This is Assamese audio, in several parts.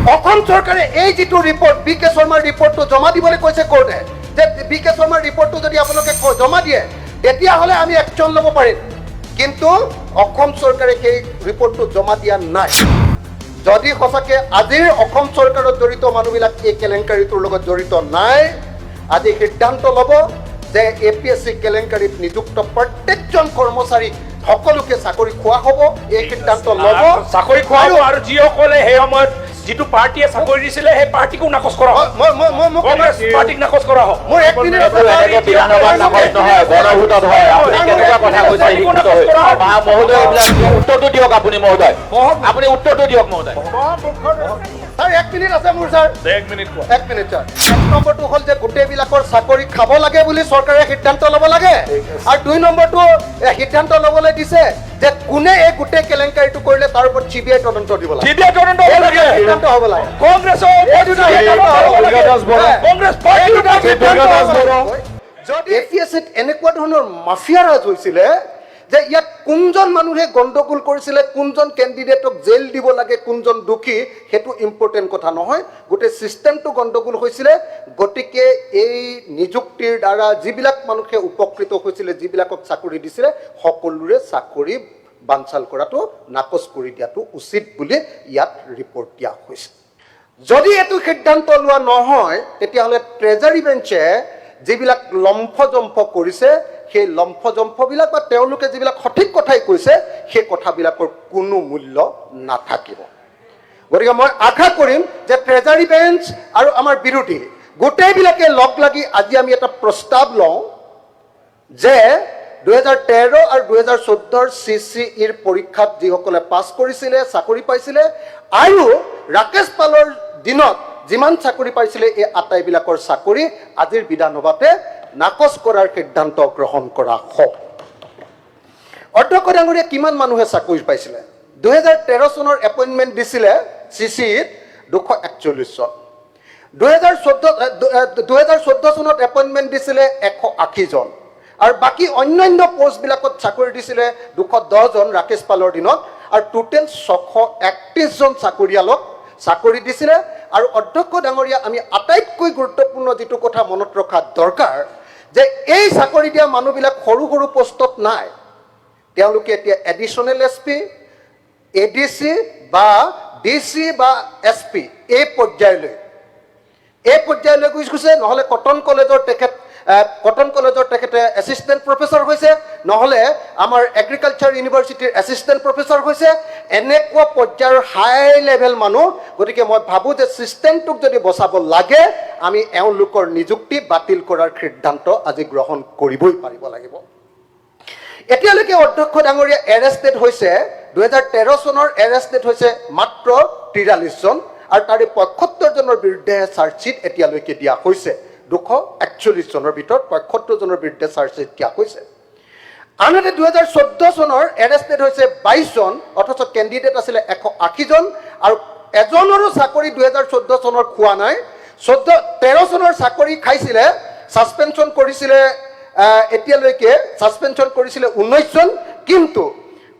অসম চৰকাৰে এই যিটো ৰিপৰ্ট বি কে শৰ্মাৰ ৰিপৰ্টটো জমা দিবলৈ কৈছে কোৰ্টে, যে বি কে শৰ্মাৰ ৰিপৰ্টটো যদি আপোনালোকে জমা দিয়ে তেতিয়াহ'লে আমি একশ্যন ল'ব পাৰিম। কিন্তু অসম চৰকাৰে সেই ৰিপৰ্টটো জমা দিয়া নাই। যদি সঁচাকৈ আজিৰ অসম চৰকাৰত জড়িত মানুহবিলাক এই কেলেংকাৰীটোৰ লগত জড়িত নাই, আজি সিদ্ধান্ত ল'ব যে APSC কেলেংকাৰীত নিযুক্ত প্ৰত্যেকজন কৰ্মচাৰীক সকলোকে চাকৰি খোৱা হ'ব, এই সিদ্ধান্ত ল'ব। চাকৰি খোৱা হ'ব আৰু যিসকলে সেই সময়ত যিটো পাৰ্টিয়ে চাকৰি দিছিলে সেই পাৰ্টিকো নাকচ কৰা হয়। কংগ্ৰেছ পাৰ্টিক নাকচ কৰা হয়। মোৰ এক মিনিট বিধানসভাত নাকচ নহয়, গণভোটত হয়। আপুনি কেনেকুৱা কথা কৈছে? শিক্ষিত হৈ মহোদয়, এইবিলাক উত্তৰটো দিয়ক আপুনি মহোদয়, আপুনি উত্তৰটো দিয়ক মহোদয়। ছাৰ এক মিনিট আছে মোৰ ছাৰ, এক মিনিট ছাৰ। এক নম্বৰটো হ'ল যে গোটেইবিলাকৰ চাকৰি খাব লাগে বুলি চৰকাৰে সিদ্ধান্ত ল'ব লাগে, আৰু 2 নম্বৰটো সিদ্ধান্ত ল'বলৈ দিছে যে কোনে এই গোটেই কেলেংকাৰীটো কৰিলে তাৰ ওপৰত CBI তদন্ত দিব লাগে। CBI তদন্ত হ'ব লাগে, সিদ্ধান্ত হ'ব লাগে। কংগ্ৰেছৰ যদি APSCত এনেকুৱা ধৰণৰ মাফিয়া ৰাজ হৈছিলে যে ইয়াত কোনজন মানুহে গণ্ডগোল কৰিছিলে, কোনজন কেণ্ডিডেটক জেল দিব লাগে, কোনজন দোষী, সেইটো ইম্পৰ্টেণ্ট কথা নহয়, গোটেই চিষ্টেমটো গণ্ডগোল হৈছিলে। গতিকে এই নিযুক্তিৰ দ্বাৰা যিবিলাক মানুহে উপকৃত হৈছিলে, যিবিলাকক চাকৰি দিছিলে, সকলোৰে চাকৰি বানচাল কৰাটো, নাকচ কৰি দিয়াটো উচিত বুলি ইয়াত ৰিপৰ্ট দিয়া হৈছে। যদি এইটো সিদ্ধান্ত লোৱা নহয় তেতিয়াহ'লে ট্ৰেজাৰী বেঞ্চে যিবিলাক লম্ফজম্ফ কৰিছে সেই লম্ফজম্ফবিলাক বা তেওঁলোকে যিবিলাক সঠিক কথাই কৈছে সেই কথাবিলাকৰ কোনো মূল্য নাথাকিব। গতিকে মই আশা কৰিম যে ট্ৰেজাৰী বেঞ্চ আৰু আমাৰ বিৰোধী গোটেইবিলাকে লগ লাগি আজি আমি এটা প্ৰস্তাৱ লওঁ যে 2013 আৰু 2014 CCEৰ পৰীক্ষাত যিসকলে পাছ কৰিছিলে, চাকৰি পাইছিলে, আৰু ৰাকেশ পালৰ দিনত যিমান চাকৰি পাইছিলে এই আটাইবিলাকৰ চাকৰি আজিৰ বিধানসভাতে নাকচ কৰাৰ সিদ্ধান্ত গ্ৰহণ কৰা হওক। অধ্যক্ষ ডাঙৰীয়া কিমান মানুহে চাকৰি পাইছিলে? 2013 চনৰ এপইণ্টমেণ্ট দিছিলে CCEত 241 জন, 2014 চনত এপইণ্টমেণ্ট দিছিলে 180 জন, আৰু বাকী অন্যান্য পষ্টবিলাকত চাকৰি দিছিলে 210 জন ৰাকেশ পালৰ দিনত, আৰু টোটেল 631 জন চাকৰিয়ালক চাকৰি দিছিলে। আৰু অধ্যক্ষ ডাঙৰীয়া আমি আটাইতকৈ গুৰুত্বপূৰ্ণ যিটো কথা মনত ৰখা দৰকাৰ যে এই চাকৰি দিয়া মানুহবিলাক সৰু সৰু পষ্টত নাই, তেওঁলোকে এতিয়া এডিশ্যনেল SP, ADC বা DC বা SP এই পৰ্যায়লৈ গৈছে। নহ'লে কটন কলেজৰ তেখেতে এছিষ্টেণ্ট প্ৰফেচৰ হৈছে, নহ'লে আমাৰ এগ্ৰিকালচাৰ ইউনিভাৰ্চিটিৰ এছিষ্টেণ্ট প্ৰফেচৰ হৈছে, এনেকুৱা পৰ্যায়ৰ হাই লেভেল মানুহ। গতিকে মই ভাবোঁ যে ছিষ্টেমটোক যদি বচাব লাগে আমি এওঁলোকৰ নিযুক্তি বাতিল কৰাৰ সিদ্ধান্ত আজি গ্ৰহণ কৰিবই পাৰিব লাগিব। এতিয়ালৈকে অধ্যক্ষ ডাঙৰীয়া এৰেষ্টেড হৈছে 2013 চনৰ এৰেষ্টেড হৈছে মাত্ৰ 43 জন, আৰু তাৰে 75 জনৰ বিৰুদ্ধে চাৰ্জশ্বিট এতিয়ালৈকে দিয়া হৈছে। 241 জনৰ ভিতৰত 75 জনৰ বিৰুদ্ধে চাৰ্জশ্বিট দিয়া হৈছে। আনহাতে 2014 চনৰ এৰেষ্টেড হৈছে 22 জন, অথচ কেণ্ডিডেট আছিলে 180 জন, আৰু এজনৰো চাকৰি 2014 চনৰ খোৱা নাই। 13 চনৰ চাকৰি খাইছিলে, ছাছপেনশ্যন কৰিছিলে, এতিয়ালৈকে ছাছপেনশ্যন কৰিছিলে 19 জন, কিন্তু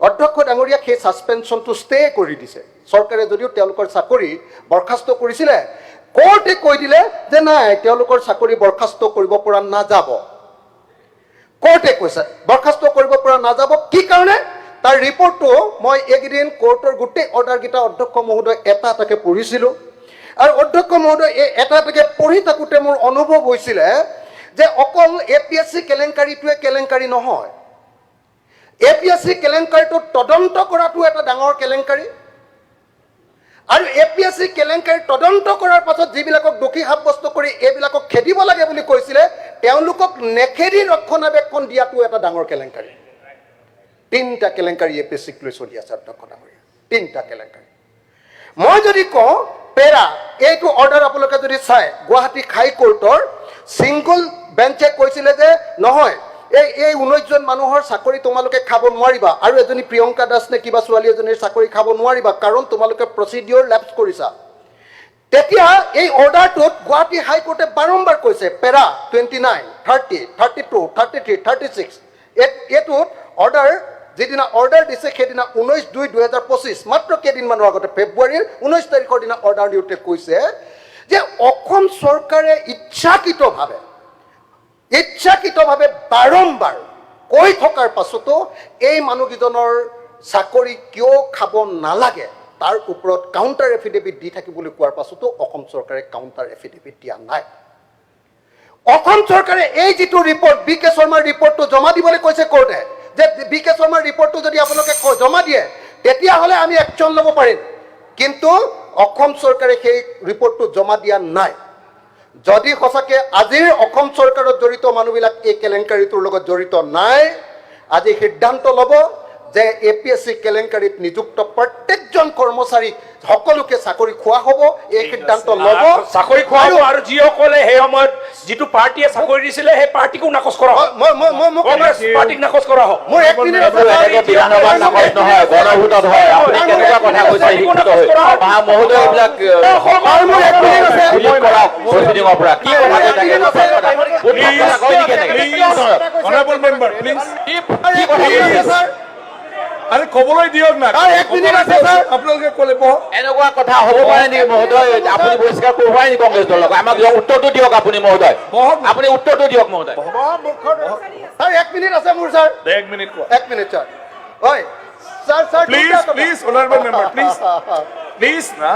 অধ্যক্ষ ডাঙৰীয়াক সেই ছাছপেনশ্যনটো ষ্টে কৰি দিছে চৰকাৰে। যদিও তেওঁলোকৰ চাকৰি বৰখাস্ত কৰিছিলে, কোৰ্টে কৈ দিলে যে নাই, তেওঁলোকৰ চাকৰি বৰখাস্ত কৰিব পৰা নাযাব। কোৰ্টে কৈছে বৰখাস্ত কৰিব পৰা নাযাব। কি কাৰণে? তাৰ ৰিপৰ্টটো মই এইকেইদিন কোৰ্টৰ গোটেই অৰ্ডাৰকেইটা অধ্যক্ষ মহোদয় এটা এটাকৈ পঢ়িছিলোঁ, আৰু অধ্যক্ষ মহোদয় এই এটা এটাকৈ পঢ়ি থাকোঁতে মোৰ অনুভৱ হৈছিলে যে অকল APSC কেলেংকাৰীটোৱে কেলেংকাৰী নহয়, APSC কেলেংকাৰীটো তদন্ত কৰাটো এটা ডাঙৰ কেলেংকাৰী, আৰু APSC কেলেংকাৰী তদন্ত কৰাৰ পাছত যিবিলাকক দোষী সাব্যস্ত কৰি এইবিলাকক খেদিব লাগে বুলি কৈছিলে, তেওঁলোকক নেখেদি ৰক্ষণাবেক্ষণ দিয়াটো এটা ডাঙৰ কেলেংকাৰী। 3টা কেলেংকাৰী APSCক লৈ চলি আছে অধ্যক্ষ ডাঙৰীয়া, 3টা কেলেংকাৰী। মই যদি কওঁ পেৰা, এইটো অৰ্ডাৰ আপোনালোকে যদি চাই, গুৱাহাটী হাইকোৰ্টৰ ছিংগল বেঞ্চে কৈছিলে যে নহয়, এই 19 জন মানুহৰ চাকৰি তোমালোকে খাব নোৱাৰিবা, আৰু এজনী প্ৰিয়ংকা দাস নে কিবা ছোৱালী এজনীৰ চাকৰি খাব নোৱাৰিবা, কাৰণ তোমালোকে প্ৰচিডিঅ'ৰ লেপছ কৰিছা। তেতিয়া এই অৰ্ডাৰটোত গুৱাহাটী হাইকোৰ্টে বাৰম্বাৰ কৈছে, পেৰা 29, 30, 32, 33, 36, এইটোত অৰ্ডাৰ যিদিনা অৰ্ডাৰ দিছে সেইদিনা 19/2/2025 মাত্ৰ কেইদিনমানৰ আগতে ফেব্ৰুৱাৰীৰ 19 তাৰিখৰ দিনা অৰ্ডাৰ দিওঁতে কৈছে যে অসম চৰকাৰে ইচ্ছাকৃতভাৱে বাৰম্বাৰ কৈ থকাৰ পাছতো এই মানুহকেইজনৰ চাকৰি কিয় খাব নালাগে তাৰ ওপৰত কাউণ্টাৰ এফিডেভিট দি থাকিবলৈ কোৱাৰ পাছতো অসম চৰকাৰে কাউণ্টাৰ এফিডেভিট দিয়া নাই। অসম চৰকাৰে এই যিটো ৰিপৰ্ট বি কে শৰ্মাৰ ৰিপৰ্টটো জমা দিবলৈ কৈছে কোৰ্টে, যে বি কে শৰ্মাৰ ৰিপৰ্টটো যদি আপোনালোকে জমা দিয়ে তেতিয়াহ'লে আমি একশ্যন ল'ব পাৰিম, কিন্তু অসম চৰকাৰে সেই ৰিপৰ্টটো জমা দিয়া নাই। যদি সঁচাকৈ আজিৰ অসম চৰকাৰত জড়িত মানুহবিলাক এই কেলেংকাৰীটোৰ লগত জড়িত নাই, আজি সিদ্ধান্ত ল'ব যে APSC কেলেংকাৰীত নিযুক্ত প্ৰত্যেকজন কৰ্মচাৰীক সকলোকে চাকৰি খোৱা হ'ব, এই সিদ্ধান্ত ল'ব। চাকৰি খোৱা হ'ব আৰু যিসকলে সেই সময়ত যিটো পাৰ্টীয়ে চাকৰি দিছিলে সেই পাৰ্টীকো নাকচ কৰা হয়। কংগ্ৰেছ পাৰ্টীক নাকচ কৰা হয়। মোৰ 1 মিনিট আছে। এনেকে বিধানসভাত নাকচ নহয়, গণভোটত হয়। আপুনি কেনেকুৱা কথা কৈছে শিক্ষিত হৈ মহোদয়, এইবিলাক প্ৰচিডিঙৰ পৰা কি কথা কৈ থাকে? Honorable member, please. কি কথা কৈছে? আরে কবলৈ দিয়ক না। 1 মিনিট আছে স্যার। আপোনালোকে ক'লে বহ। এনেকুৱা কথা হ'ব পাৰে নেকি মহোদয়? আপুনি বহিষ্কাৰ কৰিব নেকি কংগ্ৰেছ দলক? আমাক উত্তৰটো দিয়ক আপুনি মহোদয়, আপুনি উত্তৰটো দিয়ক মহোদয়। স্যাৰ 1 মিনিট আছে মোৰ স্যাৰ। 1 মিনিট কোৱা। 1 মিনিট স্যার। ঐ sir sir please honorable member, please. Please না।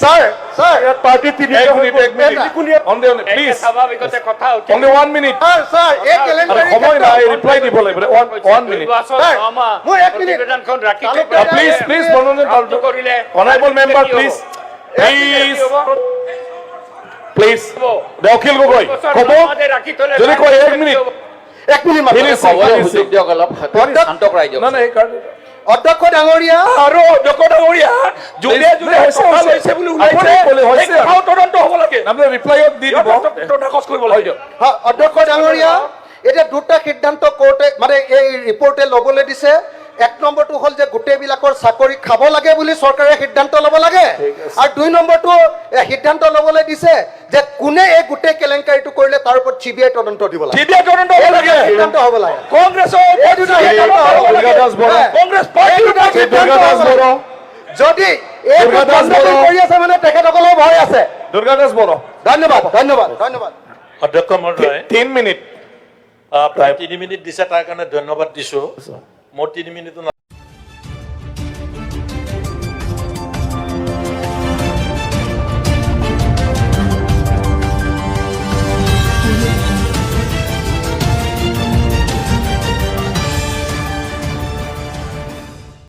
স্যার স্যার পার্টি 1 মিনিট অন দে প্লিজ। স্বাভাৱিকতে কথা উঠে। only 1 minute। স্যাৰ স্যাৰ এই আৰে কেলেংকাৰী সময় নাই, ৰিপ্লাই দিব লাগিব। 1 minute। মোৰ 1 মিনিট। প্ৰতিবেদনখন ৰাখি প্লিজ মনোনয়ন পাল্টো কৰিলে honorable member, please। প্লিজ দেওখিল গগৈ ক'ব ৰাখি থলে যদি কয় 1 মিনিট। 1 মিনিট মাত্ৰ। ক'বলৈ সুযোগ দিয়ক অলপ, শান্ত কৰাই দিয়ক। না না এই কাৰণ অধ্যক্ষ ডাঙৰীয়া আৰু অধ্যক্ষ ডাঙৰীয়া যোনে যোনে কথা লৈছে বুলি ওলাইছে এই কথাও তদন্ত হ'ব লাগে। আপুনি ৰিপ্লাইত দি দিব। নাকচ কৰিব লাগে। অধ্যক্ষ ডাঙৰীয়া এতিয়া দুটা সিদ্ধান্ত কোৰ্টে মানে এই ৰিপৰ্টে ল'বলৈ দিছে। 1 নম্বৰটো হ'ল যে গোটেইবিলাকৰ চাকৰি খাব লাগে বুলি চৰকাৰে সিদ্ধান্ত ল'ব লাগে, আৰু 2 নম্বৰটো সিদ্ধান্ত ল'বলৈ দিছে যে কোনে এই গোটেই কেলেংকাৰীটো কৰিলে তাৰ ওপৰত CBI তদন্ত দিব লাগে। CBI তদন্ত হ'ব লাগে। সিদ্ধান্ত হ'ব লাগে। কংগ্ৰেছৰ এই দুটা সিদ্ধান্ত হ'ব লাগে। দুৰ্গা দাস বৰা। কংগ্ৰেছ পাৰ্টি দুটা দুৰ্গা দাস বৰা। যদি এই দুৰ্গা দাস তদন্ত বৰা। কৰি আছে মানে তেখেতসকলৰ ভয় আছে। দুৰ্গা দাস বড়ো। ধন্যবাদ ধন্যবাদ ধন্যবাদ। অধ্যক্ষ মহোদয় 3 মিনিট। প্ৰায় 3 মিনিট দিছে, তাৰ কাৰণে ধন্যবাদ দিছোঁ। মোৰ 3 মিনিটো